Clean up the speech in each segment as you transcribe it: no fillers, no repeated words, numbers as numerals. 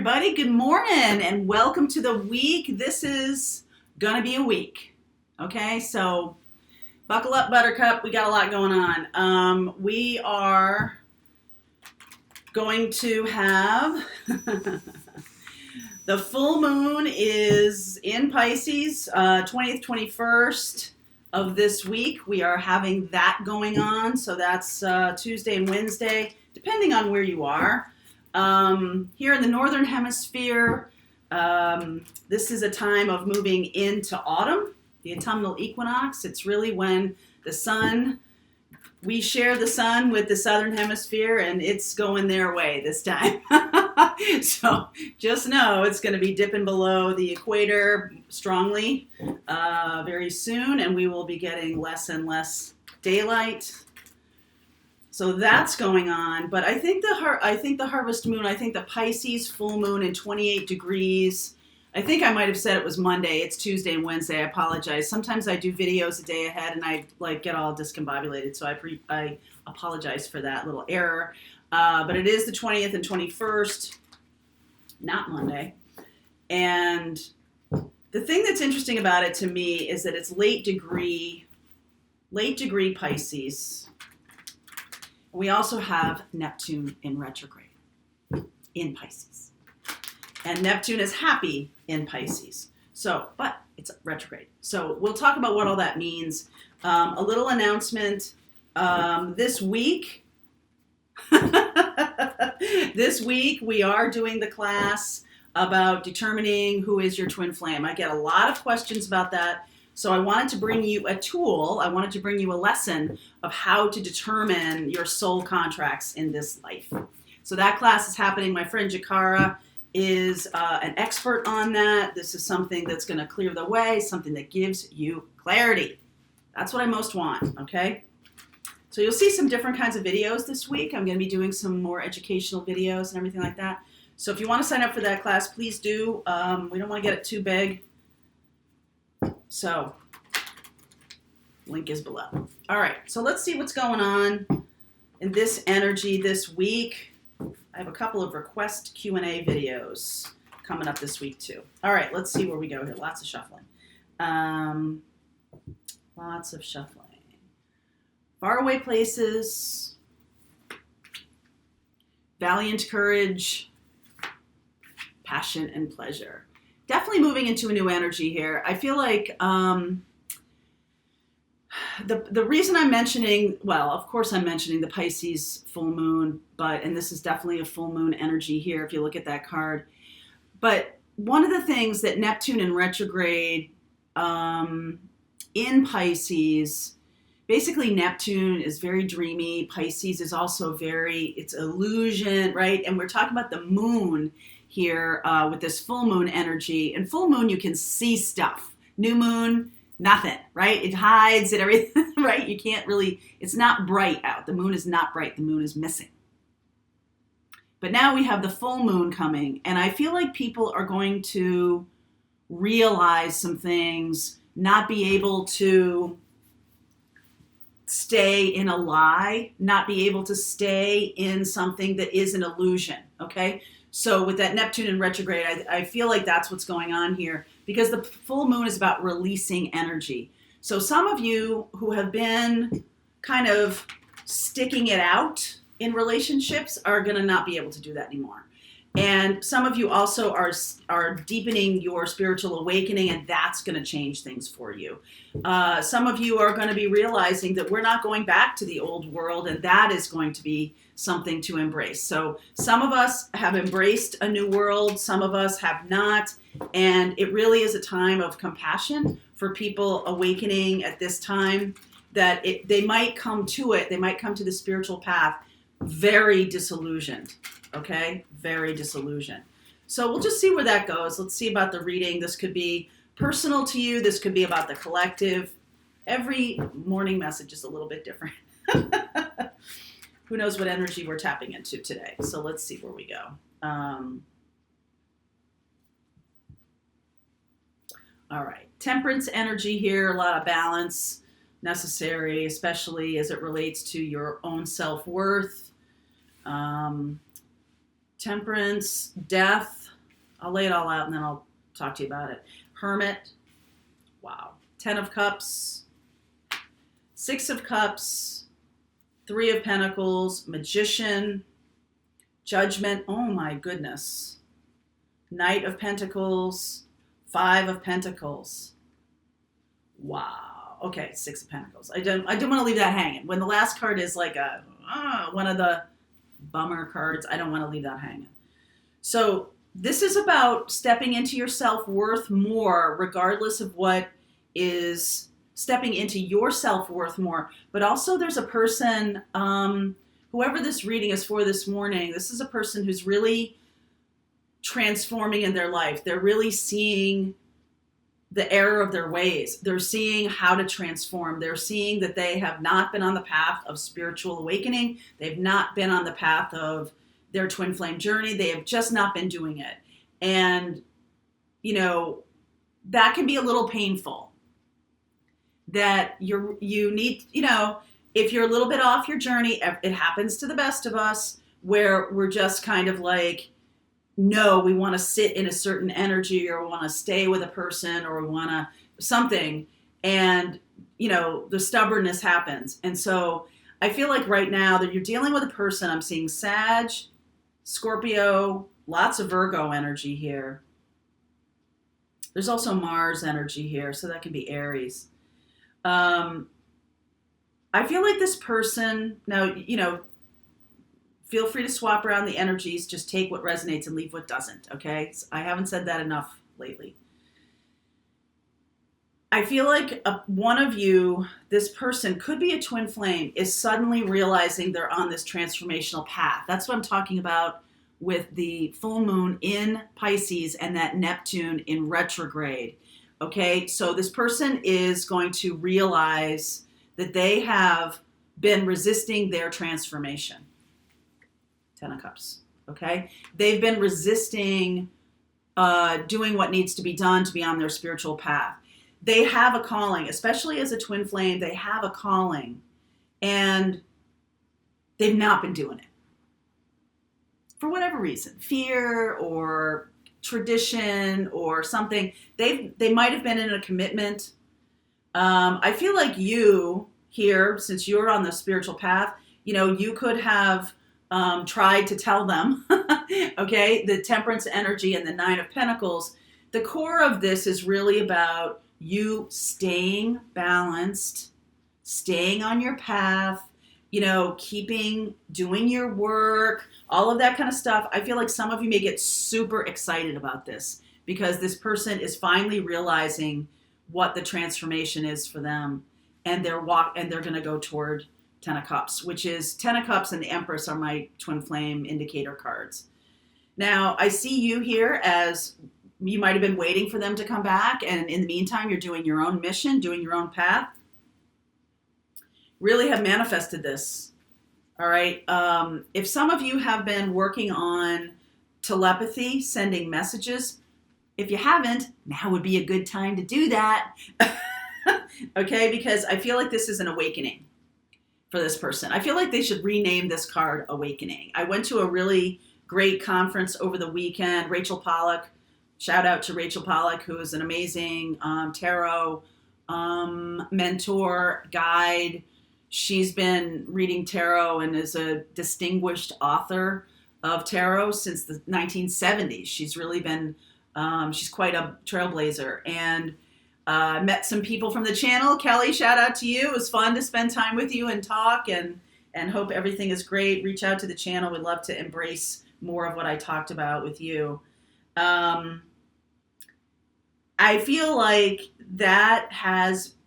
everybody. Good morning and welcome to the week. This is going to be a week. Okay, so buckle up, Buttercup. We got a lot going on. We are going to have the full moon is in Pisces, 20th, 21st of this week. We are having that going on. So that's Tuesday and Wednesday, depending on where you are. Here in the Northern Hemisphere, this is a time of moving into autumn, the autumnal equinox. It's really when the sun, we share the sun with the Southern Hemisphere, and it's going their way this time. So just know it's going to be dipping below the equator strongly very soon, and we will be getting less and less daylight. So that's going on, but I think the harvest moon, I think the Pisces full moon in 28 degrees. I think I might have said it was Monday. It's Tuesday and Wednesday. I apologize. Sometimes I do videos a day ahead and I get all discombobulated, so I apologize for that little error. But it is the 20th and 21st, not Monday. And the thing that's interesting about it to me is that it's late degree Pisces. We also have Neptune in retrograde in Pisces. And Neptune is happy in Pisces. But it's retrograde. So we'll talk about what all that means. A little announcement. This week, we are doing the class about determining who is your twin flame. I get a lot of questions about that. So I wanted to bring you a tool. I wanted to bring you a lesson of how to determine your soul contracts in this life. So that class is happening. My friend Jakara is an expert on that. This is something that's going to clear the way, something that gives you clarity. That's what I most want, okay? So you'll see some different kinds of videos this week. I'm going to be doing some more educational videos and everything like that. So if you want to sign up for that class, please do. We don't want to get it too big. So, link is below. All right, so let's see what's going on in this energy this week. I have a couple of request Q&A videos coming up this week too. All right, let's see where we go here. Lots of shuffling. Lots of shuffling. Faraway places. Valiant courage. Passion and pleasure. Definitely moving into a new energy here. I feel like the reason I'm mentioning, well, of course I'm mentioning the Pisces full moon, and this is definitely a full moon energy here if you look at that card. But one of the things that Neptune in retrograde in Pisces, basically Neptune is very dreamy. Pisces is also it's illusion, right? And we're talking about the moon here with this full moon energy. And full moon, you can see stuff. New moon, nothing, right? It hides and everything, right? You can't really, it's not bright out. The moon is not bright. The moon is missing. But now we have the full moon coming, and I feel like people are going to realize some things, not be able to stay in a lie, not be able to stay in something that is an illusion, okay? So with that Neptune in retrograde, I feel like that's what's going on here because the full moon is about releasing energy. So some of you who have been kind of sticking it out in relationships are going to not be able to do that anymore. And some of you also are deepening your spiritual awakening, and that's going to change things for you. Some of you are going to be realizing that we're not going back to the old world, and that is going to be something to embrace. So some of us have embraced a new world, some of us have not, and it really is a time of compassion for people awakening at this time, that they might come to it, they might come to the spiritual path very disillusioned. Okay, very disillusioned. So we'll just see where that goes. Let's see about the reading. This could be personal to you. This could be about the collective. Every morning message is a little bit different. Who knows what energy we're tapping into today. So let's see where we go. All right, temperance energy here, a lot of balance necessary, especially as it relates to your own self-worth. Temperance, death, I'll lay it all out and then I'll talk to you about it. Hermit. Wow. 10 of Cups. 6 of Cups. 3 of Pentacles. Magician. Judgment. Oh my goodness. Knight of Pentacles. 5 of Pentacles. Wow. Okay, 6 of Pentacles. I didn't want to leave that hanging. When the last card is like one of the bummer cards, I don't want to leave that hanging. So this is about stepping into your self-worth more, regardless of what is stepping into your self-worth more. But also there's a person, whoever this reading is for this morning, this is a person who's really transforming in their life. They're really seeing the error of their ways. They're seeing how to transform. They're seeing that they have not been on the path of spiritual awakening. They've not been on the path of their twin flame journey. They have just not been doing it. And, you know, that can be a little painful. That you need, you know, if you're a little bit off your journey, it happens to the best of us, where we're just kind of like, no, we want to sit in a certain energy, or we want to stay with a person, or we want to something. And, you know, the stubbornness happens. And so I feel like right now that you're dealing with a person, I'm seeing Sag, Scorpio, lots of Virgo energy here. There's also Mars energy here, so that can be Aries. I feel like this person, now, you know, feel free to swap around the energies. Just take what resonates and leave what doesn't, okay? I haven't said that enough lately. I feel like one of you, this person, could be a twin flame, is suddenly realizing they're on this transformational path. That's what I'm talking about with the full moon in Pisces and that Neptune in retrograde, okay? So this person is going to realize that they have been resisting their transformation. 10 of Cups, okay? They've been resisting doing what needs to be done to be on their spiritual path. They have a calling, especially as a twin flame, they have a calling, and they've not been doing it. For whatever reason, fear or tradition or something, they might have been in a commitment. I feel like you here, since you're on the spiritual path, you know, you could have tried to tell them, okay, the Temperance energy and the 9 of Pentacles. The core of this is really about you staying balanced, staying on your path, you know, doing your work, all of that kind of stuff. I feel like some of you may get super excited about this because this person is finally realizing what the transformation is for them, and they're going to go toward 10 of Cups, which is 10 of Cups and the Empress are my twin flame indicator cards. Now, I see you here as you might have been waiting for them to come back, and in the meantime, you're doing your own mission, doing your own path. Really have manifested this, all right? If some of you have been working on telepathy, sending messages, if you haven't, now would be a good time to do that, okay? Because I feel like this is an awakening for this person. I feel like they should rename this card Awakening. I went to a really great conference over the weekend. Rachel Pollack, shout out to Rachel Pollack, who is an amazing tarot mentor, guide. She's been reading tarot and is a distinguished author of tarot since the 1970s. She's really been, she's quite a trailblazer. And met some people from the channel. Kelly, shout out to you. It was fun to spend time with you and talk, and hope everything is great. Reach out to the channel. We'd love to embrace more of what I talked about with you. I feel like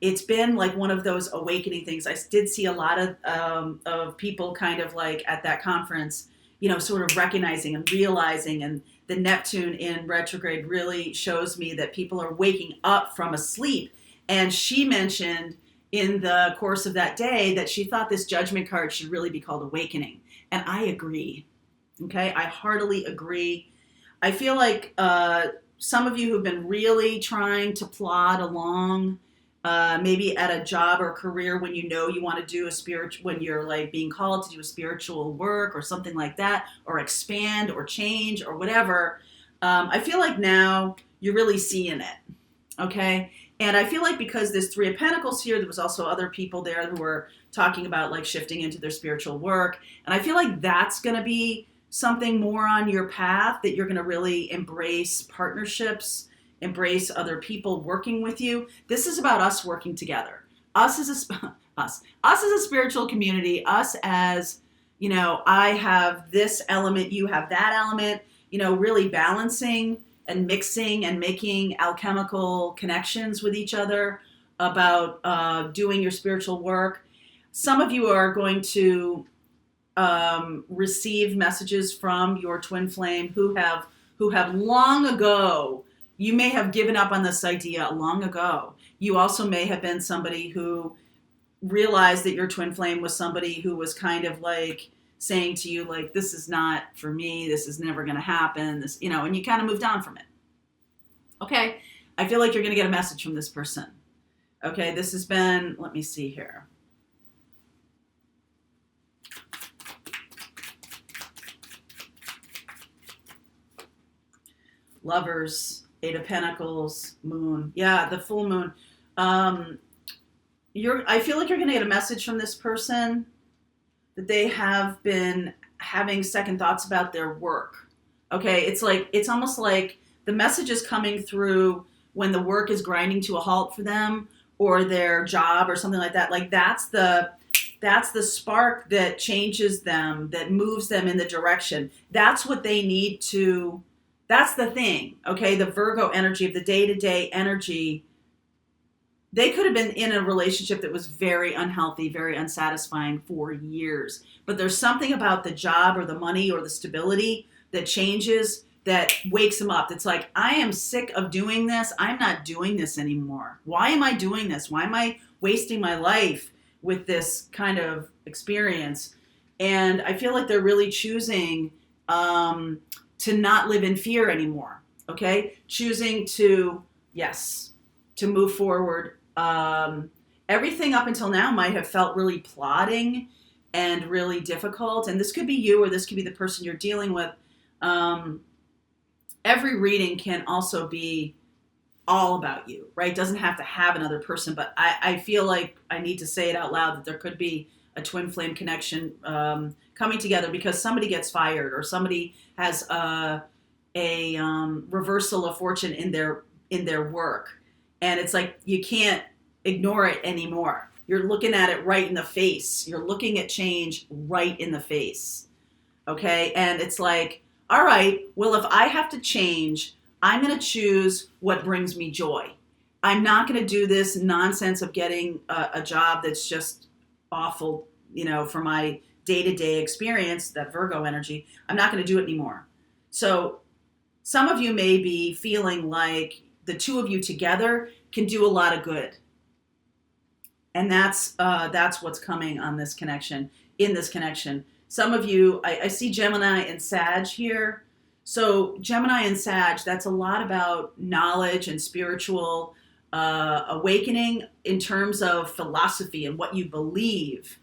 it's been like one of those awakening things. I did see a lot of people kind of like at that conference, you know, sort of recognizing and realizing, and the Neptune in retrograde really shows me that people are waking up from a sleep. And she mentioned in the course of that day that she thought this Judgment card should really be called Awakening. And I agree. Okay, I heartily agree. I feel like some of you who've been really trying to plod along, maybe at a job or career when you know you want to do when you're like being called to do a spiritual work or something like that, or expand or change or whatever. I feel like now you're really seeing it. Okay. And I feel like because there's Three of Pentacles here, there was also other people there who were talking about like shifting into their spiritual work. And I feel like that's going to be something more on your path, that you're going to really embrace partnerships, embrace other people working with you. This is about us working together. Us as us as a spiritual community, us as, I have this element, you have that element, really balancing and mixing and making alchemical connections with each other about doing your spiritual work. Some of you are going to receive messages from your twin flame who have long ago, you may have given up on this idea long ago. You also may have been somebody who realized that your twin flame was somebody who was kind of like saying to you, like, this is not for me, this is never going to happen, this, and you kind of moved on from it. Okay, I feel like you're going to get a message from this person. Okay, this has been, let me see here. Lovers, Eight of Pentacles, Moon. Yeah, the full moon. I feel like you're going to get a message from this person that they have been having second thoughts about their work. Okay, it's almost like the message is coming through when the work is grinding to a halt for them, or their job or something like that. Like that's the spark that changes them, that moves them in the direction. That's what they need to, that's the thing. Okay, the Virgo energy of the day-to-day energy. They could have been in a relationship that was very unhealthy, very unsatisfying for years. But there's something about the job or the money or the stability that changes, that wakes them up. It's like, I am sick of doing this. I'm not doing this anymore. Why am I doing this? Why am I wasting my life with this kind of experience? And I feel like they're really choosing to not live in fear anymore. Okay? Choosing to, yes, to move forward. Everything up until now might have felt really plodding and really difficult. And this could be you, or this could be the person you're dealing with. Every reading can also be all about you, right? It doesn't have to have another person, but I feel like I need to say it out loud that there could be a twin flame connection coming together because somebody gets fired, or somebody has a reversal of fortune in their work. And it's like, you can't ignore it anymore. You're looking at it right in the face. You're looking at change right in the face. Okay? And it's like, all right, well, if I have to change, I'm going to choose what brings me joy. I'm not going to do this nonsense of getting a job that's just awful, for my day-to-day experience, that Virgo energy. I'm not going to do it anymore. So some of you may be feeling like the two of you together can do a lot of good. And that's what's coming on this connection, in this connection. Some of you, I see Gemini and Sag here. So Gemini and Sag, that's a lot about knowledge and spiritual awakening in terms of philosophy and what you believe.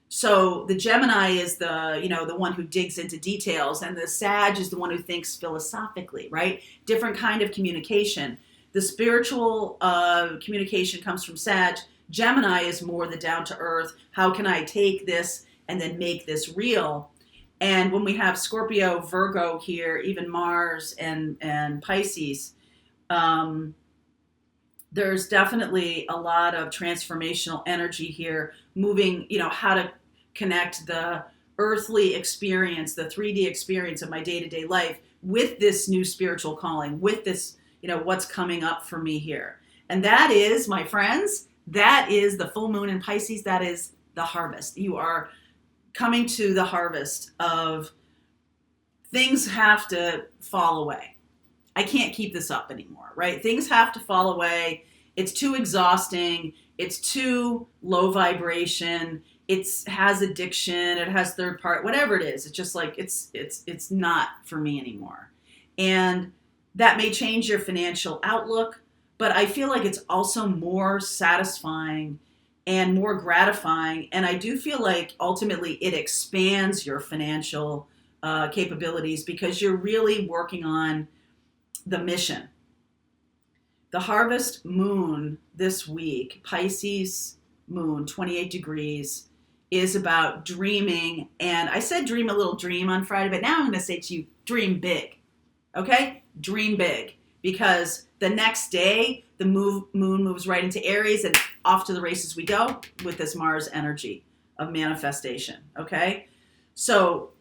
So the Gemini is the one who digs into details, and the Sag is the one who thinks philosophically, right? Different kind of communication. The spiritual communication comes from Sag. Gemini is more the down to earth. How can I take this and then make this real? And when we have Scorpio, Virgo here, even Mars and Pisces, there's definitely a lot of transformational energy here, moving, how to connect the earthly experience, the 3D experience of my day-to-day life with this new spiritual calling, with this, what's coming up for me here. And that is, my friends, that is the full moon in Pisces. That is the harvest. You are coming to the harvest of things have to fall away. I can't keep this up anymore, right? Things have to fall away. It's too exhausting. It's too low vibration. It has addiction. It has third party, whatever it is. It's just like, it's not for me anymore. And that may change your financial outlook, but I feel like it's also more satisfying and more gratifying. And I do feel like ultimately it expands your financial capabilities because you're really working on the mission. The harvest moon this week, Pisces moon, 28 degrees, is about dreaming. And I said dream a little dream on Friday, but now I'm going to say to you, dream big. Okay? Dream big. Because the next day, the moon moves right into Aries and off to the races we go with this Mars energy of manifestation. Okay? So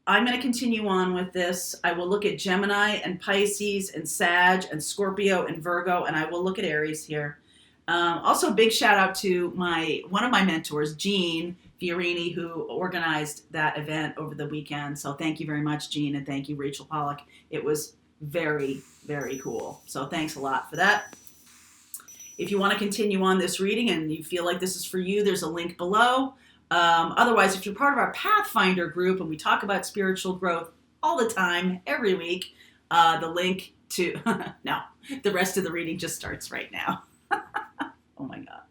I'm going to continue on with this. I will look at Gemini and Pisces and Sag and Scorpio and Virgo, and I will look at Aries here. Also, big shout out to one of my mentors, Jean Fiorini, who organized that event over the weekend. So thank you very much, Jean, and thank you, Rachel Pollack. It was very, very cool. So thanks a lot for that. If you want to continue on this reading and you feel like this is for you, there's a link below. Otherwise, if you're part of our Pathfinder group and we talk about spiritual growth all the time, every week, the link to, no, the rest of the reading just starts right now. Oh my God.